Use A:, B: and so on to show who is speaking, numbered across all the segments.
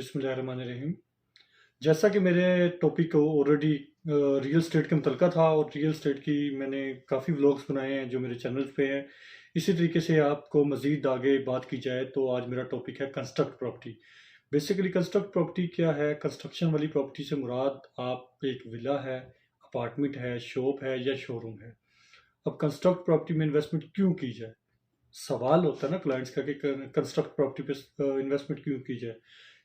A: बिस्मिल्लाहिर्रहमानिर्रहीम। जैसा कि मेरे टॉपिक ऑलरेडी रियल एस्टेट के मुतल्लिक़ था और रियल एस्टेट की मैंने काफ़ी व्लॉग्स बनाए हैं जो मेरे चैनल पे हैं। इसी तरीके से आपको मज़ीद आगे बात की जाए तो आज मेरा टॉपिक है construct property. Basically construct property क्या है? कंस्ट्रक्शन वाली प्रॉपर्टी से मुराद आप एक विला है, अपार्टमेंट है, शॉप है या शोरूम है। अब कंस्ट्रक्ट प्रॉपर्टी में इन्वेस्टमेंट क्यों की जाए? सवाल होता है ना क्लाइंट्स का कि कंस्ट्रक्ट प्रॉपर्टी पे इन्वेस्टमेंट क्यों की जाए?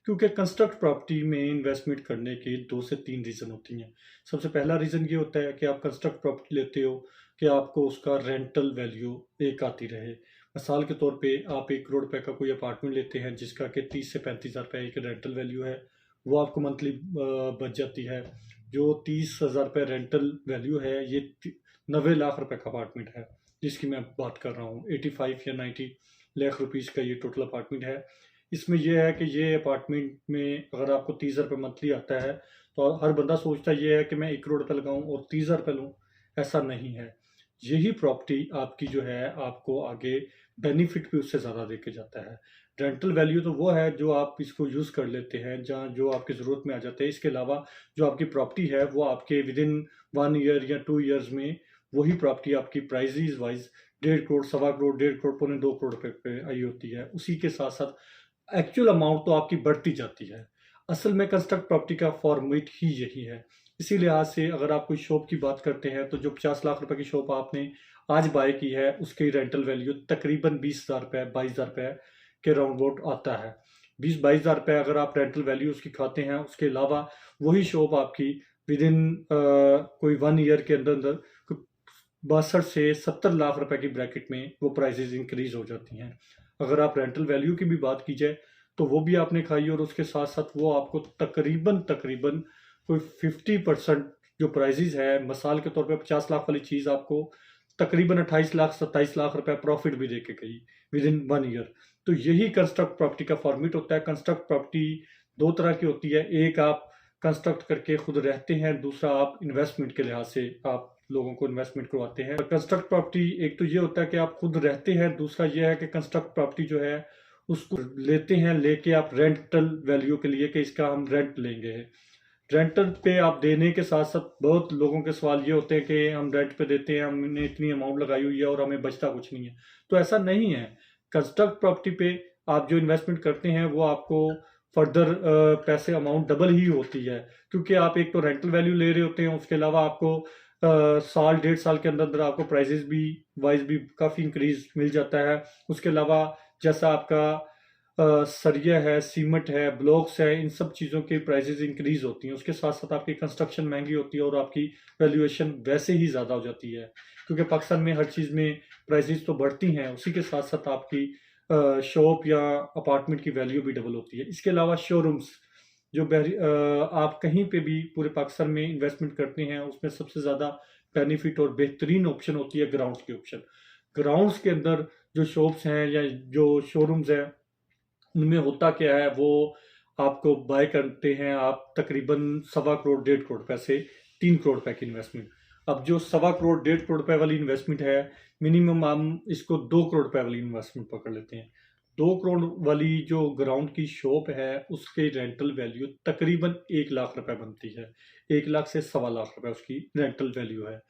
A: क्योंकि कंस्ट्रक्ट प्रॉपर्टी में इन्वेस्टमेंट करने के 2 से 3 रीज़न होती हैं। सबसे पहला रीज़न ये होता है कि आप कंस्ट्रक्ट प्रॉपर्टी लेते हो कि आपको उसका रेंटल वैल्यू एक आती रहे। मिसाल के तौर पे आप 1 करोड़ रुपए का कोई अपार्टमेंट लेते हैं जिसका कि 30 से 35 हज़ार रुपए एक रेंटल वैल्यू है, वो आपको मंथली बच जाती है। जो 30 हज़ार रुपए रेंटल वैल्यू है ये 90 लाख रुपए का अपार्टमेंट है जिसकी मैं बात कर रहा हूँ। 85 या 90 लाख रुपीज़ का ये टोटल अपार्टमेंट है। इसमें यह है कि ये अपार्टमेंट में अगर आपको 30 हज़ार रुपये मंथली आता है तो हर बंदा सोचता ये है कि मैं 1 करोड़ रुपये लगाऊं और 30 हज़ार रुपये लूँ। ऐसा नहीं है। यही प्रॉपर्टी आपकी जो है आपको आगे बेनिफिट भी उससे ज़्यादा देके जाता है। रेंटल वैल्यू तो वो है जो आप इसको यूज़ कर लेते हैं जहाँ जो आपकी ज़रूरत में आ जाते हैं। इसके अलावा जो आपकी प्रॉपर्टी है वो आपके विदिन 1 ईयर या 2 ईयर्स में वही प्रॉपर्टी आपकी प्राइजेज वाइज 1.5 करोड़, सवा करोड़, 1.5 करोड़, पौने 2 करोड़ रुपए पे आई होती है। उसी के साथ साथ एक्चुअल अमाउंट तो आपकी बढ़ती जाती है। असल में कंस्ट्रक्ट प्रॉपर्टी का फॉर्मेट ही यही है। इसी लिहाज से अगर आप कोई शॉप की बात करते हैं तो जो 50 लाख रुपए की शॉप आपने आज बाय की है उसकी रेंटल वैल्यू तकरीबन 20 हज़ार रुपये, 22 हज़ार रुपये के राउंड अबाउट आता है। 20-22 हज़ार रुपये अगर आप रेंटल वैल्यू उसकी खाते हैं, उसके अलावा वही शॉप आपकी विदिन कोई 1 ईयर के अंदर अंदर 62 से 70 लाख रुपए की ब्रैकेट में वो प्राइसेस इंक्रीज हो जाती हैं। अगर आप रेंटल वैल्यू की भी बात की जाए तो वो भी आपने खाई और उसके साथ साथ वो आपको तकरीबन तकरीबन कोई 50% जो प्राइसेस है, मिसाल के तौर पे 50 लाख वाली चीज़ आपको तकरीबन 28 लाख 27 लाख रुपए प्रॉफिट भी दे के गई विदिन 1 ईयर। तो यही कंस्ट्रक्ट प्रॉपर्टी का फॉर्मेट होता है। कंस्ट्रक्ट प्रॉपर्टी 2 तरह की होती है। एक आप कंस्ट्रक्ट करके खुद रहते हैं, दूसरा आप इन्वेस्टमेंट के लिहाज से आप लोगों को इन्वेस्टमेंट करवाते हैं। कंस्ट्रक्ट प्रॉपर्टी एक तो ये होता है कि आप खुद रहते हैं, दूसरा ये है कि कंस्ट्रक्ट प्रॉपर्टी जो है उसको लेते हैं, लेके आप रेंटल वैल्यू के लिए कि इसका हम रेंट लेंगे। रेंटल पे आप देने के साथ साथ बहुत लोगों के सवाल ये होते हैं कि हम रेंट पे देते हैं, हमने इतनी अमाउंट लगाई हुई है और हमें बचता कुछ नहीं है। तो ऐसा नहीं है। कंस्ट्रक्ट प्रॉपर्टी पे आप जो इन्वेस्टमेंट करते हैं वो आपको फर्दर पैसे अमाउंट डबल ही होती है, क्योंकि आप एक तो रेंटल वैल्यू ले रहे होते हैं, उसके अलावा आपको साल 1.5 साल के अंदर अंदर आपको प्राइजेस भी वाइज भी काफ़ी इंक्रीज मिल जाता है। उसके अलावा जैसा आपका सरिया है, सीमेंट है, ब्लॉक्स है, इन सब चीज़ों की प्राइजेस इंक्रीज होती हैं। उसके साथ साथ आपकी कंस्ट्रक्शन महंगी होती है और आपकी वैल्यूएशन वैसे ही ज़्यादा हो जाती है, क्योंकि पाकिस्तान में हर चीज़ में प्राइजेस तो बढ़ती हैं, उसी के साथ साथ आपकी शॉप या अपार्टमेंट की वैल्यू भी डबल होती है। इसके अलावा शोरूम्स जो आप कहीं पे भी पूरे पाकिस्तान में इन्वेस्टमेंट करते हैं उसमें सबसे ज़्यादा बेनिफिट और बेहतरीन ऑप्शन होती है ग्राउंड्स की ऑप्शन। ग्राउंड्स के अंदर जो शॉप्स हैं या जो शोरूम्स हैं उनमें होता क्या है, वो आपको बाय करते हैं आप तकरीबन सवा करोड़ 1.5 करोड़ रुपए से 3 करोड़ रुपए की इन्वेस्टमेंट। अब जो सवा करोड़ 1.5 करोड़ रुपए वाली इन्वेस्टमेंट है, मिनिमम हम इसको 2 करोड़ रुपए वाली इन्वेस्टमेंट पकड़ लेते हैं। 2 करोड़ वाली जो ग्राउंड की शॉप है उसके रेंटल वैल्यू तकरीबन 1 लाख रुपए बनती है। 1 लाख से सवा लाख रुपए उसकी रेंटल वैल्यू है।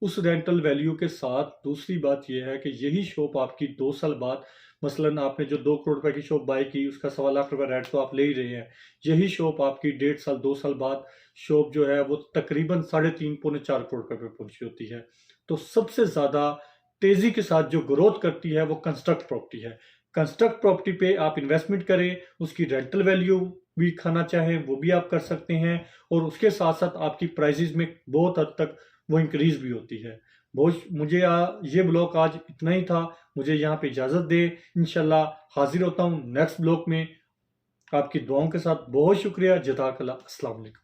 A: उस रेंटल वैल्यू के साथ दूसरी बात यह है कि यही शॉप आपकी 2 साल बाद, मसलन आपने जो 2 करोड़ रुपए की शॉप बाय की उसका सवा लाख रुपए रेंट तो आप ले ही रहे हैं। यही शॉप आपकी 1.5 साल 2 साल बाद शॉप जो है वो तकरीबन 3.5 पौने 4 करोड़ रुपए पे पहुंची होती है। तो सबसे ज़्यादा तेज़ी के साथ जो ग्रोथ करती है वो कंस्ट्रक्ट प्रॉपर्टी है। कंस्ट्रक्ट प्रॉपर्टी पे आप इन्वेस्टमेंट करें, उसकी रेंटल वैल्यू भी खाना चाहें वो भी आप कर सकते हैं और उसके साथ साथ आपकी प्राइसेस में बहुत हद तक वो इंक्रीज भी होती है। बहुत मुझे ये ब्लॉग आज इतना ही था। मुझे यहाँ पे इजाज़त दे, इंशाल्लाह हाजिर होता हूँ नेक्स्ट ब्लॉग में आपकी दुआओं के साथ। बहुत शुक्रिया। जज़ाकल्लाह। अस्सलाम वालेकुम।